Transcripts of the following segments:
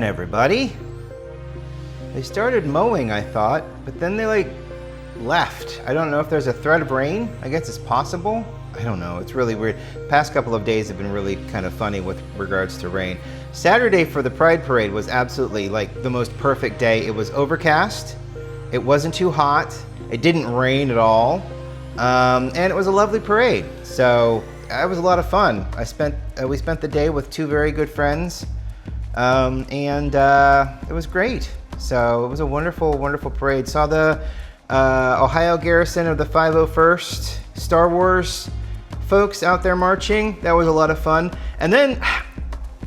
everybody. They started mowing, I thought, but then they left. I don't know if there's a threat of rain. I guess it's possible. I don't know. It's really weird. Past couple of days have been really kind of funny with regards to rain. Saturday for the Pride Parade was absolutely the most perfect day. It was overcast. It wasn't too hot. It didn't rain at all. And it was a lovely parade. So it was a lot of fun. We spent the day with two very good friends. And it was great. So it was a wonderful, wonderful parade. Saw the Ohio Garrison of the 501st Star Wars folks out there marching. That was a lot of fun. And then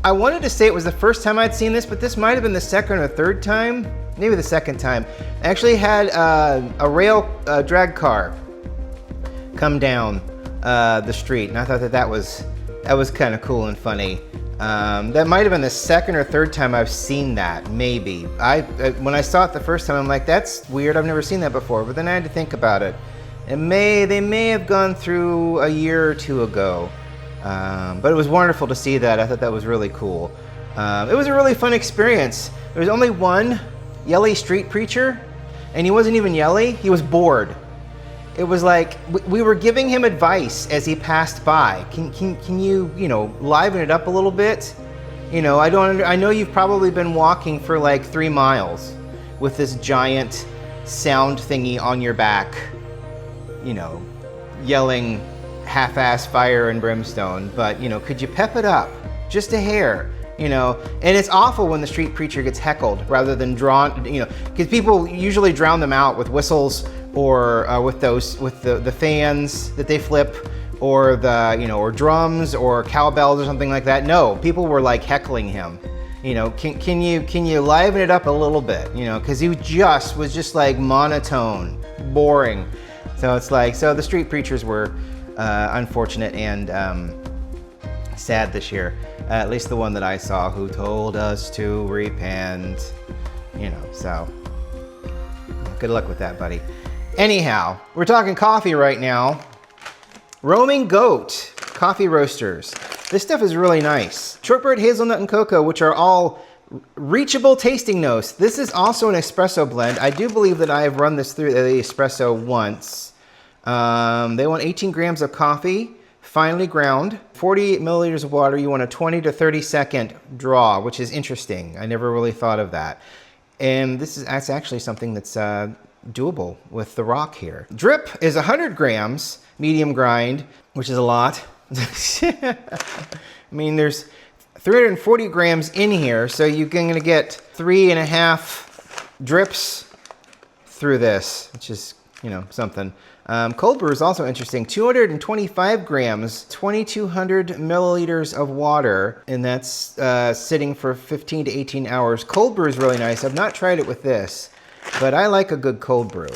I wanted to say it was the first time I'd seen this, but this might have been the second or third time, maybe the second time. I actually had a rail drag car come down the street, and I thought that was kind of cool and funny. That might have been the second or third time I've seen that, maybe. When I saw it the first time, I'm like, that's weird, I've never seen that before. But then I had to think about it. They may have gone through a year or two ago. But it was wonderful to see that. I thought that was really cool. It was a really fun experience. There was only one yelly street preacher, and he wasn't even yelly, he was bored. It was like we were giving him advice as he passed by. Can you liven it up a little bit? I know you've probably been walking for 3 miles with this giant sound thingy on your back, yelling half-ass fire and brimstone, but could you pep it up just a hair? And it's awful when the street preacher gets heckled rather than drawn, because people usually drown them out with whistles or with the fans that they flip, or or drums or cowbells or something like that. No, people were heckling him. Can you liven it up a little bit? Because he was just monotone, boring. So it's so the street preachers were unfortunate and sad this year. At least the one that I saw, who told us to repent. So good luck with that, buddy. Anyhow, we're talking coffee right now. Roaming Goat coffee roasters. This stuff is really nice. Shortbread, hazelnut, and cocoa, which are all reachable tasting notes. This is also an espresso blend. I do believe that I have run this through the espresso once. They want 18 grams of coffee, finely ground, 48 milliliters of water. You want a 20 to 30 second draw, which is interesting. I never really thought of that. And that's actually something that's doable with the rock here. Drip is 100 grams, medium grind, which is a lot. I mean, there's 340 grams in here, so you're going to get 3.5 drips through this, which is, something. Cold brew is also interesting. 225 grams, 2,200 milliliters of water, and that's sitting for 15 to 18 hours. Cold brew is really nice. I've not tried it with this, but I like a good cold brew.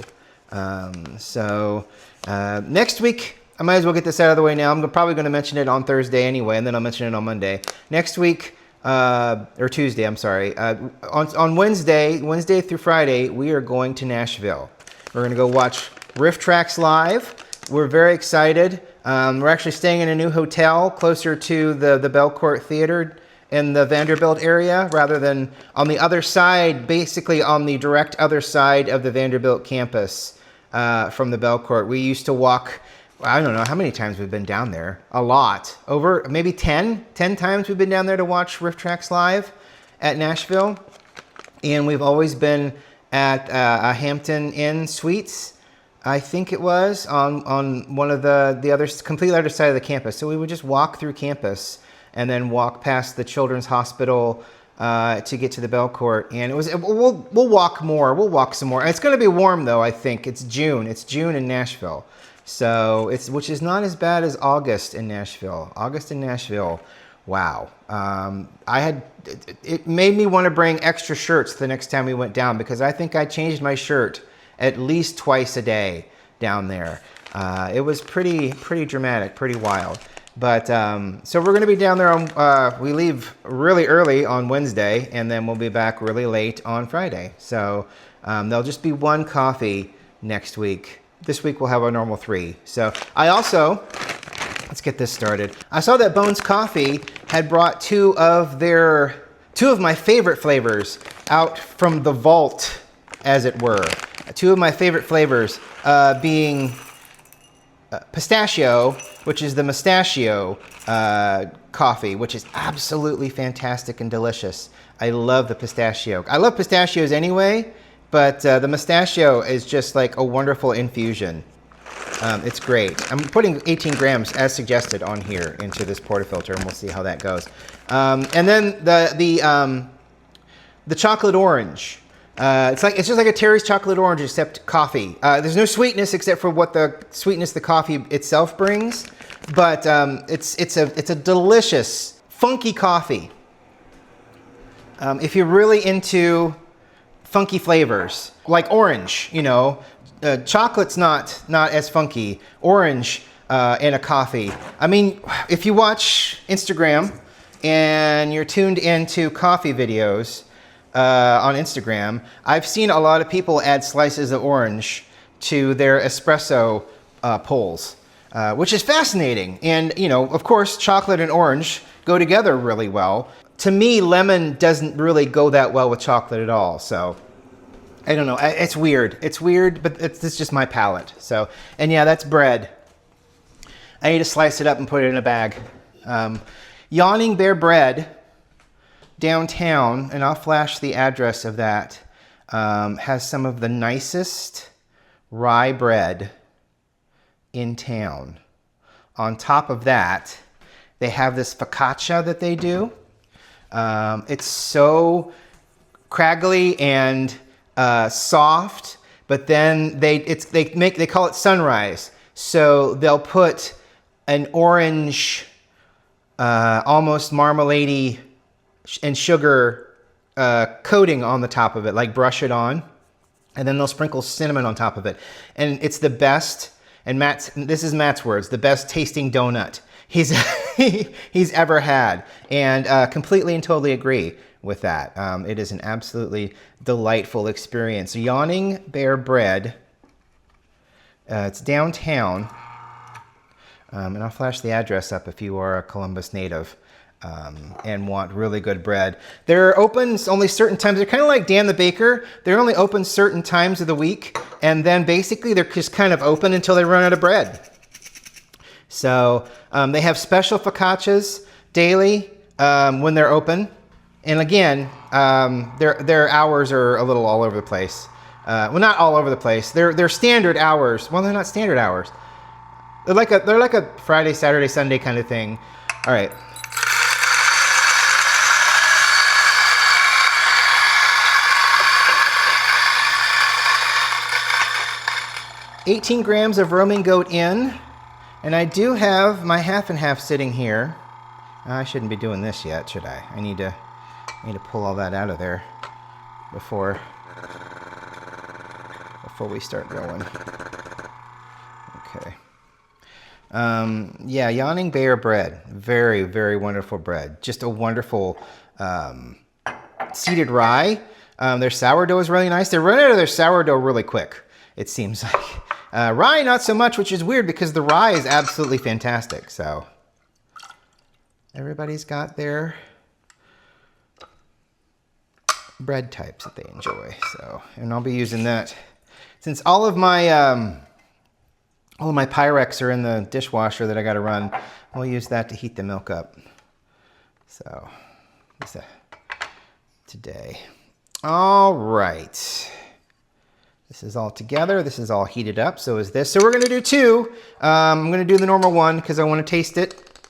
Next week, I might as well get this out of the way now. I'm probably going to mention it on Thursday anyway, and then I'll mention it on Monday. Next week, or Tuesday, I'm sorry. On Wednesday through Friday, we are going to Nashville. We're going to go watch RiffTrax live. We're very excited. We're actually staying in a new hotel closer to the Belcourt Theater in the Vanderbilt area, rather than on the other side, basically on the direct other side of the Vanderbilt campus from the Belcourt. We used to walk, I don't know how many times we've been down there. A lot. Over maybe 10 times we've been down there to watch RiffTrax live at Nashville. And we've always been at a Hampton Inn Suites, I think it was, on one of the other, completely other side of the campus. So we would just walk through campus and then walk past the Children's Hospital to get to the Belcourt. And we'll walk more. We'll walk some more. And it's going to be warm though, I think. It's June. It's June in Nashville. So which is not as bad as August in Nashville. August in Nashville, wow. It made me want to bring extra shirts the next time we went down, because I think I changed my shirt at least twice a day down there. It was pretty dramatic, pretty wild. But so we're going to be down there we leave really early on Wednesday, and then we'll be back really late on Friday. So there'll just be one coffee next week. This week we'll have our normal 3. So I also, let's get this started. I saw that Bones Coffee had brought 2 of their two of my favorite flavors out from the vault, as it were. Two of my favorite flavors being pistachio, which is the Mustachio coffee, which is absolutely fantastic and delicious. I love the pistachio. I love pistachios anyway, but the Mustachio is just like a wonderful infusion. It's great. I'm putting 18 grams, as suggested, on here into this portafilter, and we'll see how that goes. And then the chocolate orange. It's just like a Terry's chocolate orange, except coffee. There's no sweetness except for what the sweetness the coffee itself brings, but it's a delicious, funky coffee. If you're really into funky flavors, like orange, you know, chocolate's not as funky. Orange in a coffee. I mean, if you watch Instagram and you're tuned into coffee videos on Instagram, I've seen a lot of people add slices of orange to their espresso pulls, which is fascinating. And, you know, of course, chocolate and orange go together really well. To me, lemon doesn't really go that well with chocolate at all, so I don't know. It's weird. It's weird, but it's just my palate. So, and yeah, that's bread. I need to slice it up and put it in a bag. Yawning Bear Bread downtown, and I'll flash the address of that, has some of the nicest rye bread in town. On top of that, they have this focaccia that they do. It's so craggly and soft, but then they call it sunrise. So they'll put an orange, almost marmalade and sugar coating on the top of it, like brush it on, and then they'll sprinkle cinnamon on top of it. And it's the best, and this is Matt's words, the best tasting donut he's ever had, and completely and totally agree with that. It is an absolutely delightful experience. Yawning Bear Bread. It's downtown, and I'll flash the address up if you are a Columbus native and want really good bread. They're open only certain times. They're kind of like Dan the Baker. They're only open certain times of the week, and then basically they're just kind of open until they run out of bread. So they have special focaccias daily when they're open. And again, their hours are a little all over the place. Well, not all over the place. They're standard hours. Well, they're not standard hours. They're like a Friday, Saturday, Sunday kind of thing. All right. "18 grams of roaming goat in, and I do have my half and half sitting here. I shouldn't be doing this yet, should I? I need to pull all that out of there before we start going. Okay. Yeah, Yawning Bear bread. Very, very wonderful bread. Just a wonderful seeded rye. Their sourdough is really nice. They run out of their sourdough really quick, it seems like. Rye, not so much, which is weird because the rye is absolutely fantastic. So everybody's got their bread types that they enjoy. So, and I'll be using that since all of my Pyrex are in the dishwasher that I got to run. We'll use that to heat the milk up. So, today. All right. This is all together. This is all heated up. So is this. So we're going to do two. I'm going to do the normal one because I want to taste it.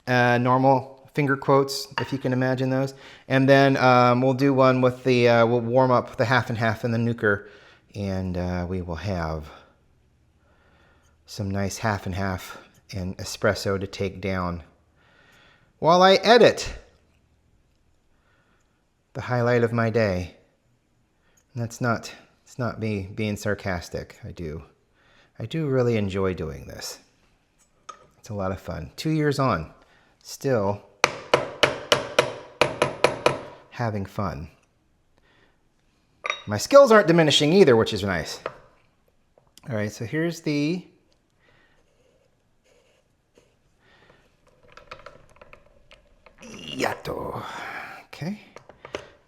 Normal finger quotes, if you can imagine those. And then we'll do one with the, we'll warm up the half and half in the nuker. And we will have some nice half and half and espresso to take down while I edit the highlight of my day. And that's not... It's not me being sarcastic. I do really enjoy doing this. It's a lot of fun. 2 years on, still having fun. My skills aren't diminishing either, which is nice. All right, so here's the Yato. Okay.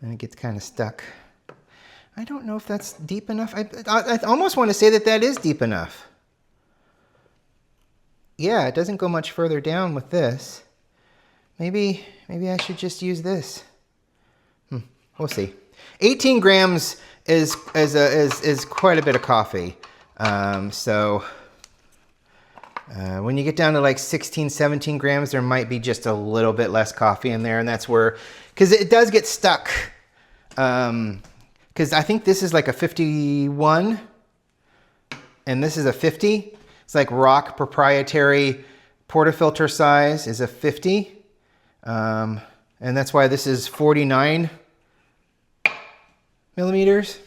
and it gets kind of stuck. I don't know if that's deep enough. I almost want to say that that is deep enough. Yeah, it doesn't go much further down with this. Maybe I should just use this. We'll see. 18 grams is quite a bit of coffee. When you get down to like 16, 17 grams, there might be just a little bit less coffee in there, and that's where, because it does get stuck. Because I think this is like a 51, and this is a 50. It's like Rock proprietary portafilter size is a 50. And that's why this is 49 millimeters.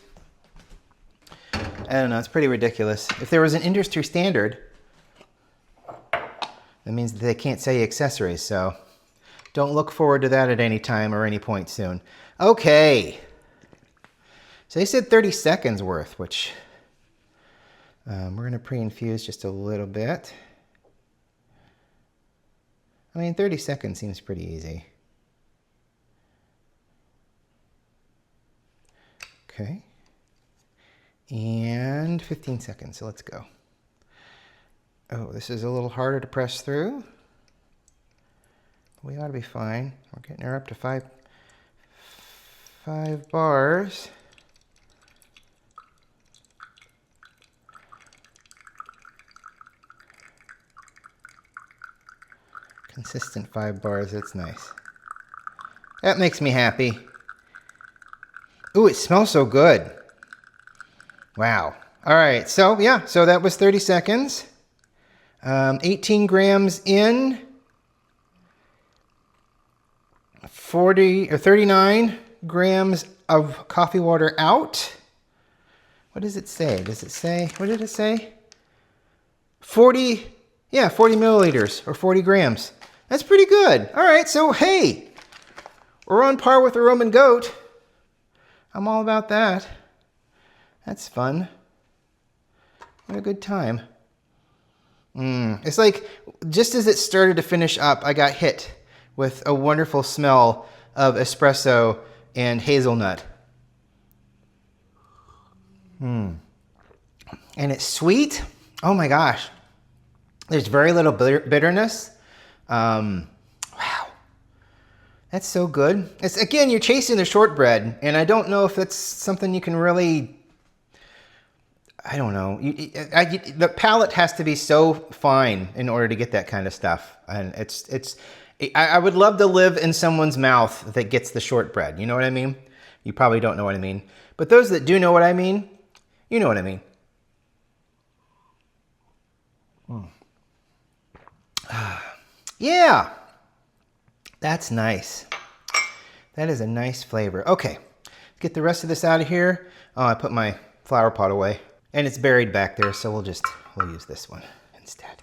I don't know, it's pretty ridiculous. If there was an industry standard, that means that they can't sell you accessories, so don't look forward to that at any time or any point soon. Okay. So they said 30 seconds worth, which we're going to pre-infuse just a little bit. I mean, 30 seconds seems pretty easy. Okay. And 15 seconds, so let's go. Oh, this is a little harder to press through. We ought to be fine. We're getting her up to five bars. Consistent 5 bars, that's nice. That makes me happy. Ooh, it smells so good. Wow. All right, so yeah, so that was 30 seconds. 18 grams in, 40 or 39 grams of coffee water out. What does it say? Does it say, what did it say? 40 milliliters or 40 grams. That's pretty good. All right, so hey, we're on par with the Roman goat. I'm all about that. That's fun. What a good time. It's like, just as it started to finish up, I got hit with a wonderful smell of espresso and hazelnut. And it's sweet. Oh my gosh. There's very little bitterness. Wow. That's so good. It's, again, you're chasing the shortbread, and I don't know if that's something you can really, I don't know. The palate has to be so fine in order to get that kind of stuff. And I would love to live in someone's mouth that gets the shortbread. You know what I mean? You probably don't know what I mean. But those that do know what I mean, you know what I mean. Yeah, that's nice. That is a nice flavor. Okay, get the rest of this out of here. Oh, I put my flower pot away. And it's buried back there, so we'll use this one instead.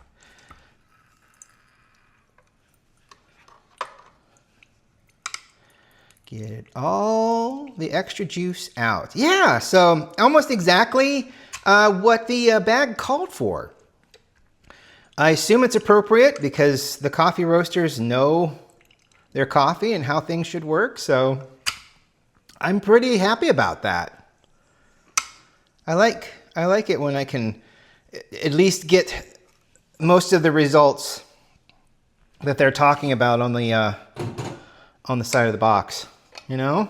Get all the extra juice out. Yeah, so almost exactly what the bag called for. I assume it's appropriate because the coffee roasters know their coffee and how things should work, so I'm pretty happy about that. I like it when I can at least get most of the results that they're talking about on the side of the box, you know?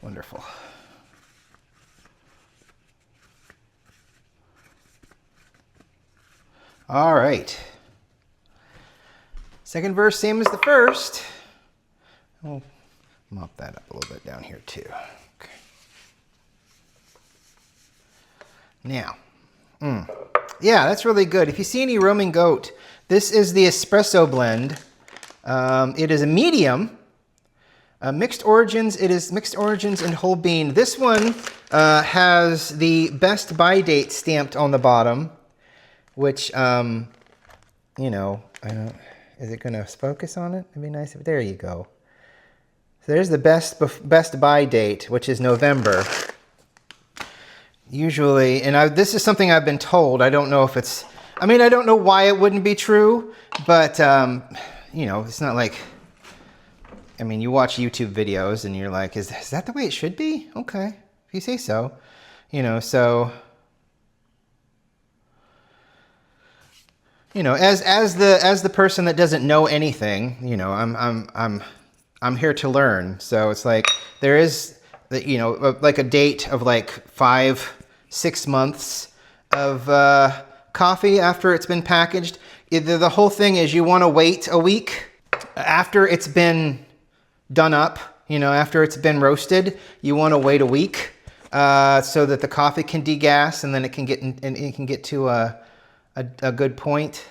Wonderful. All right. Second verse, same as the first. We'll mop that up a little bit down here too. Okay. Now, yeah, that's really good. If you see any Roman goat, this is the espresso blend. It is a medium. Mixed origins, it is mixed origins and whole bean. This one has the best buy date stamped on the bottom, which, you know, is it going to focus on it? It'd be nice if, there you go. So there's the best buy date, which is November. Usually, and this is something I've been told. I don't know if it's I mean, I don't know why it wouldn't be true, but, you know, it's not like, I mean, you watch YouTube videos and you're like, is that the way it should be? Okay, if you say so. You know, so, you know, as the person that doesn't know anything, you know, I'm here to learn. So it's like there is, you know, like a date of like 5-6 months of coffee after it's been packaged. Either the whole thing is you want to wait a week after it's been done up, you know, after it's been roasted, you want to wait a week so that the coffee can degas and then it can get to a good point.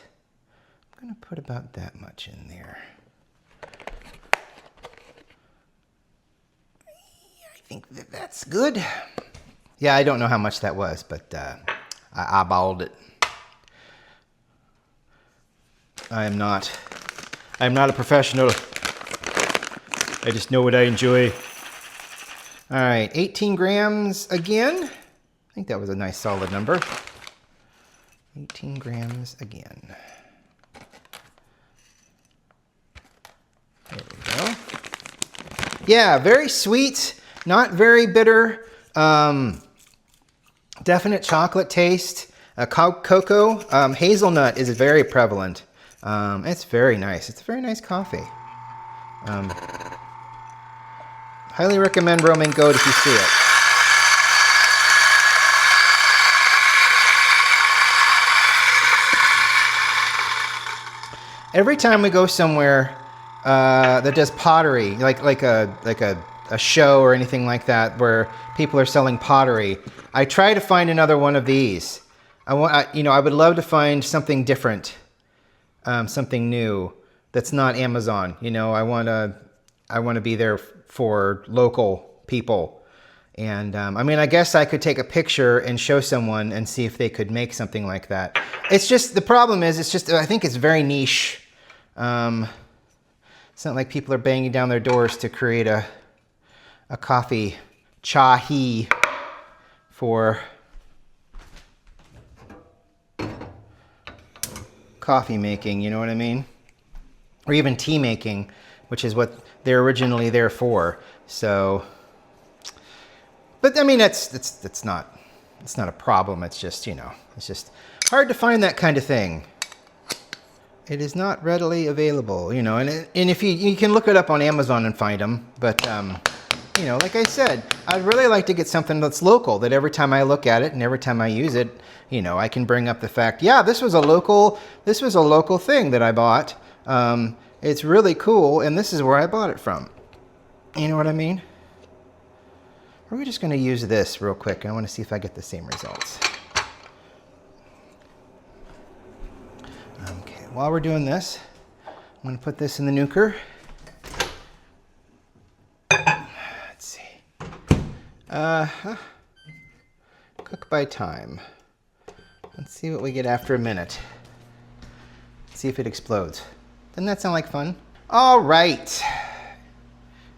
I'm going to put about that much in there. I think that's good. Yeah, I don't know how much that was, but I eyeballed it. I am not a professional. I just know what I enjoy. All right, 18 grams again. I think that was a nice solid number. 18 grams again. There we go. Yeah, very sweet, not very bitter. Definite chocolate taste. Cocoa, hazelnut is very prevalent. It's very nice. It's a very nice coffee. Highly recommend Romaine Goat if you see it. Every time we go somewhere that does pottery, like a show or anything like that, where people are selling pottery, I try to find another one of these. I would love to find something different, something new that's not Amazon. You know, I want to be there for local people. And I mean, I guess I could take a picture and show someone and see if they could make something like that. It's just, the problem is, I think it's very niche. It's not like people are banging down their doors to create a coffee chahi for coffee making, you know what I mean? Or even tea making, which is what they're originally there for. So, but I mean, it's not a problem. It's just, you know, it's just hard to find that kind of thing. It is not readily available, you know, and if you can look it up on Amazon and find them, but you know, like I said, I'd really like to get something that's local, that every time I look at it and every time I use it, you know, I can bring up the fact, yeah, this was a local thing that I bought. It's really cool, and this is where I bought it from. You know what I mean? We're just going to use this real quick. I want to see if I get the same results. Okay, while we're doing this, I'm going to put this in the nuker. Let's see. Cook by time. Let's see what we get after a minute. See if it explodes. Doesn't that sound like fun? All right.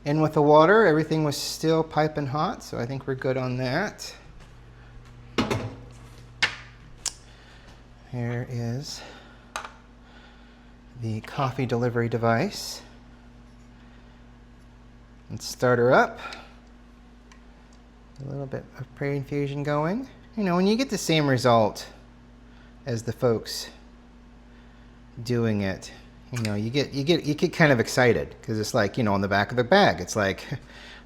In with the water, everything was still piping hot, so I think we're good on that. Here is the coffee delivery device. Let's start her up. A little bit of pre-infusion going. You know, when you get the same result as the folks doing it, you know, you get kind of excited, because it's like, you know, on the back of the bag, it's like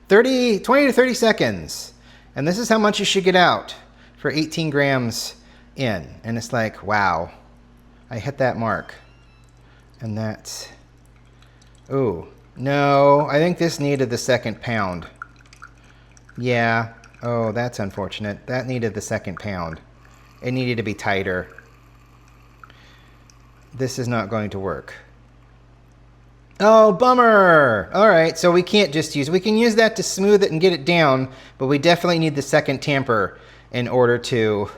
20 to 30 seconds. And this is how much you should get out for 18 grams in. And it's like, wow, I hit that mark. And that's, oh, no, I think this needed the second pound. Yeah, oh, that's unfortunate. That needed the second pound. It needed to be tighter. This is not going to work. Oh, bummer. All right, so we can't just we can use that to smooth it and get it down, but we definitely need the second tamper in order to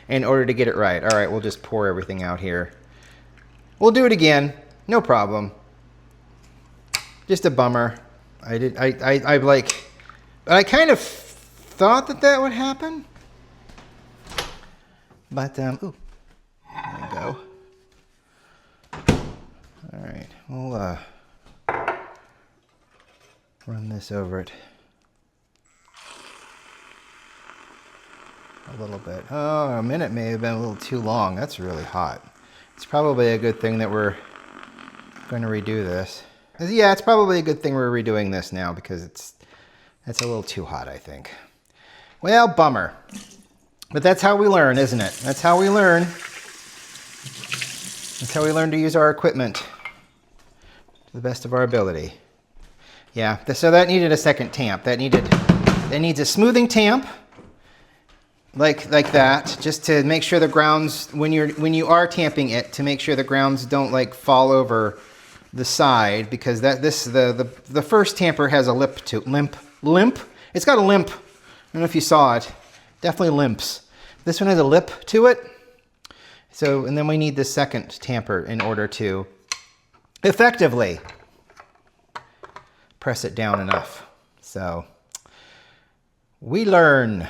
get it right. All right, we'll just pour everything out here. We'll do it again, no problem. Just a bummer. I kind of thought that would happen. But, ooh, there we go. All right, we'll run this over it a little bit. Oh, a minute may have been a little too long. That's really hot. It's probably a good thing that we're going to redo this. Yeah, it's probably a good thing we're redoing this now because it's a little too hot, I think. Well, bummer. But that's how we learn, isn't it? That's how we learn. That's how we learn to use our equipment to the best of our ability. Yeah, so that needed a second tamp. That needs a smoothing tamp, like that, just to make sure the grounds, when you are tamping it, to make sure the grounds don't like fall over the side, because the first tamper has a limp. It's got a limp. I don't know if you saw it. Definitely limps. This one has a lip to it. So, and then we need the second tamper in order to effectively press it down enough. So we learn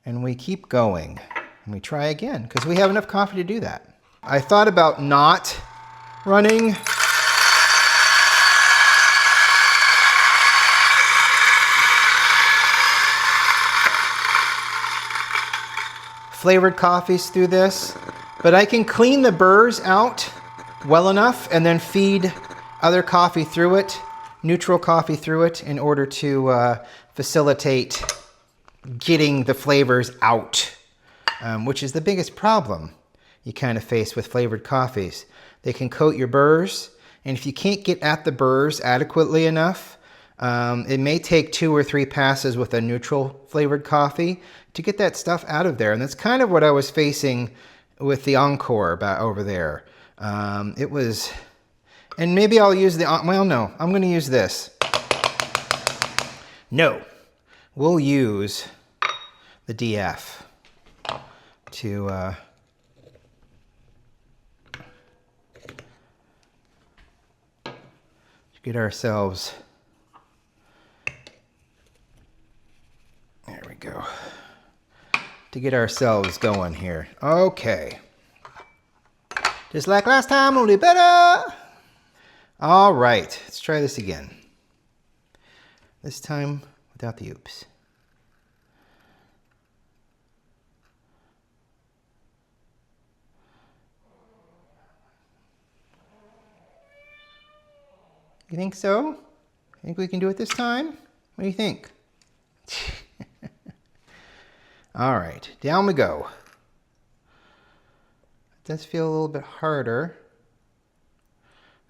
and we keep going and we try again because we have enough coffee to do that. I thought about not running flavored coffees through this, but I can clean the burrs out well enough and then feed other coffee through it, neutral coffee through it, in order to facilitate getting the flavors out, which is the biggest problem you kind of face with flavored coffees. They can coat your burrs, and if you can't get at the burrs adequately enough, it may take 2 or 3 passes with a neutral flavored coffee to get that stuff out of there. And that's kind of what I was facing with the Encore over there. It was, and maybe I'll use the, well, no, I'm going to use this. No, we'll use the DF to get ourselves, there we go, to get ourselves going here. Okay. Just like last time, only better. All right, let's try this again. This time without the oops. You think so? Think we can do it this time? What do you think? All right, down we go. It does feel a little bit harder.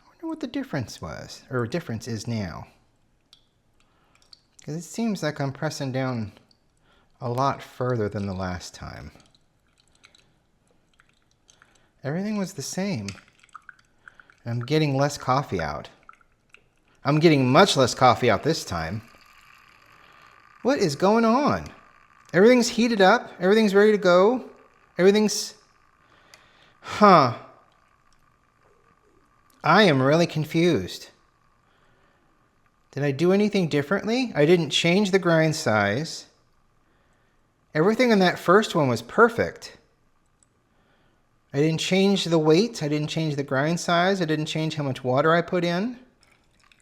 I wonder what the difference was, or difference is now. Because it seems like I'm pressing down a lot further than the last time. Everything was the same. I'm getting less coffee out. I'm getting much less coffee out this time. What is going on? Everything's heated up. Everything's ready to go. Everything's... Huh. I am really confused. Did I do anything differently? I didn't change the grind size. Everything in that first one was perfect. I didn't change the weight. I didn't change the grind size. I didn't change how much water I put in.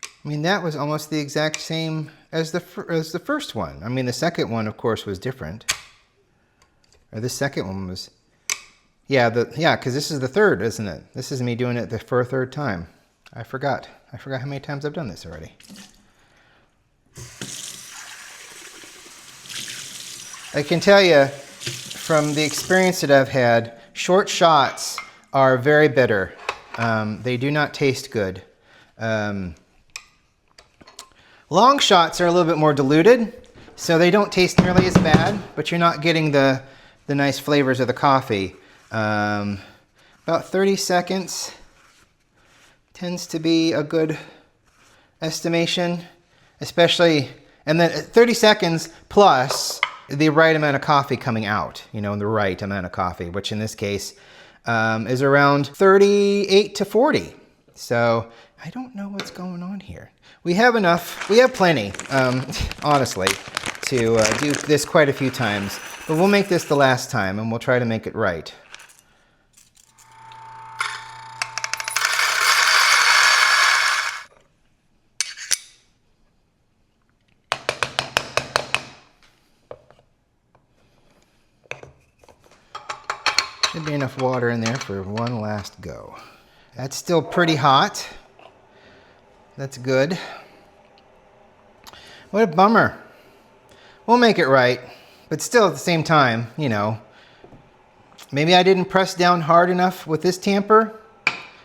I mean, that was almost the exact same as the first one. I mean, the second one, of course, was different. Or the second one was... Yeah, because this is the third, isn't it? This is me doing it for a third time. I forgot. I forgot how many times I've done this already. I can tell you from the experience that I've had, short shots are very bitter. They do not taste good. Long shots are a little bit more diluted, so they don't taste nearly as bad, but you're not getting the nice flavors of the coffee. About 30 seconds tends to be a good estimation, especially, and then 30 seconds plus the right amount of coffee coming out, you know, the right amount of coffee, which in this case is around 38 to 40. So I don't know what's going on here. We have enough, we have plenty, honestly. to do this quite a few times. But we'll make this the last time, and we'll try to make it right. Should be enough water in there for one last go. That's still pretty hot. That's good. What a bummer. We'll make it right, but still at the same time, you know, maybe I didn't press down hard enough with this tamper.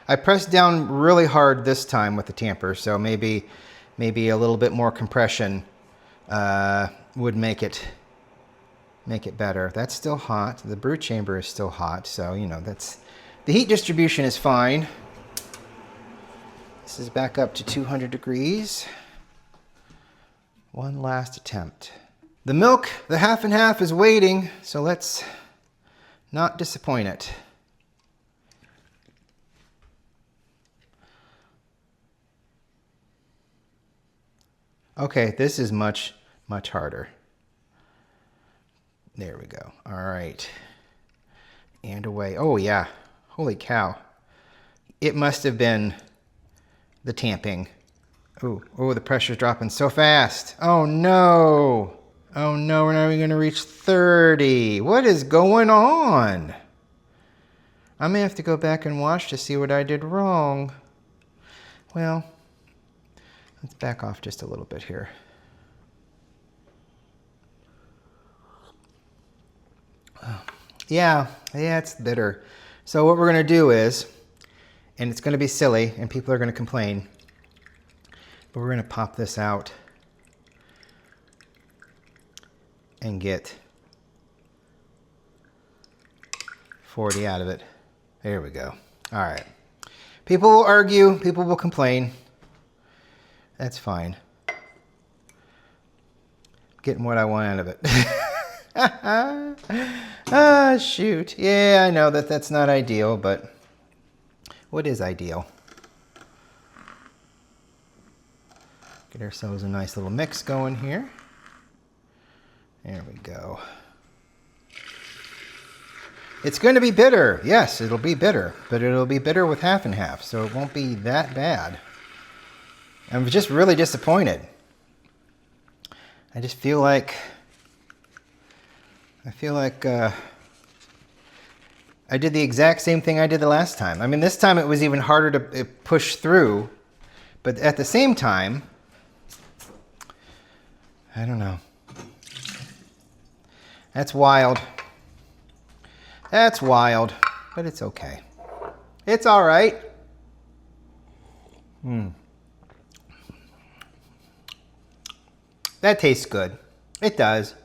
I pressed down really hard this time with the tamper, so maybe a little bit more compression would make it better. That's still hot. The brew chamber is still hot, so you know the heat distribution is fine. This is back up to 200 degrees. One last attempt. The milk, the half and half, is waiting, so let's not disappoint it. Okay, this is much, much harder. There we go. All right. And away. Oh, yeah. Holy cow. It must have been the tamping. Oh, the pressure's dropping so fast. Oh, no. Oh, no, we're not even going to reach 30. What is going on? I may have to go back and watch to see what I did wrong. Well, let's back off just a little bit here. Yeah, it's bitter. So what we're going to do is, and it's going to be silly, and people are going to complain, but we're going to pop this out and get 40 out of it. There we go. All right. People will argue. People will complain. That's fine. Getting what I want out of it. Ah, shoot. Yeah, I know that's not ideal, but what is ideal? Get ourselves a nice little mix going here. There we go. It's going to be bitter. Yes, it'll be bitter, but it'll be bitter with half and half, so it won't be that bad. I'm just really disappointed. I just feel like I did the exact same thing I did the last time. I mean, this time it was even harder to push through, but at the same time, I don't know. That's wild. That's wild, but it's okay. It's all right. That tastes good. It does.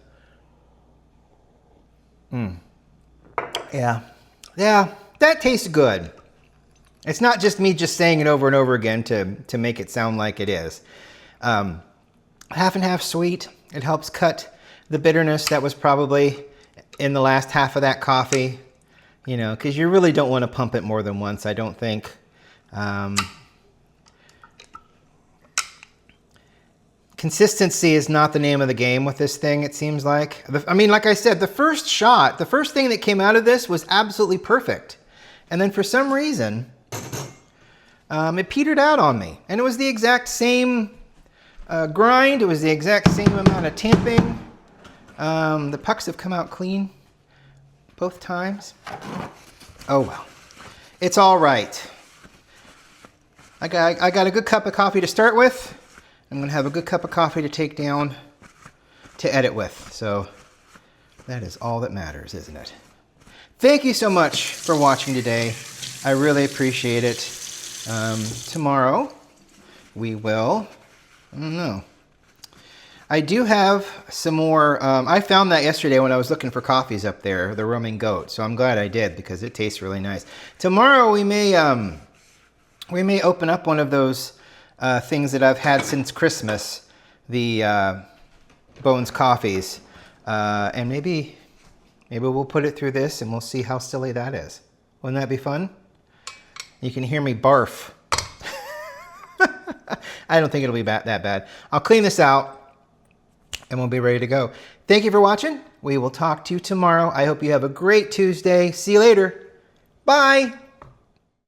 Yeah, that tastes good. It's not just me just saying it over and over again to make it sound like it is. Half and half sweet. It helps cut the bitterness that was probably in the last half of that coffee, you know, because you really don't want to pump it more than once, I don't think. Consistency is not the name of the game with this thing, it seems like. I mean, like I said, the first shot, the first thing that came out of this was absolutely perfect. And then for some reason, it petered out on me. And it was the exact same grind. It was the exact same amount of tamping. The pucks have come out clean both times. Oh, well. It's all right. I got a good cup of coffee to start with. I'm going to have a good cup of coffee to take down to edit with. So that is all that matters, isn't it? Thank you so much for watching today. I really appreciate it. Tomorrow we will, I don't know. I do have some more. I found that yesterday when I was looking for coffees up there, the Roaming Goat. So I'm glad I did because it tastes really nice. Tomorrow we may open up one of those things that I've had since Christmas, the Bones coffees, and maybe we'll put it through this and we'll see how silly that is. Wouldn't that be fun? You can hear me barf. I don't think it'll be that bad. I'll clean this out. and we'll be ready to go. Thank you for watching. We will talk to you tomorrow. I hope you have a great Tuesday. See you later. Bye.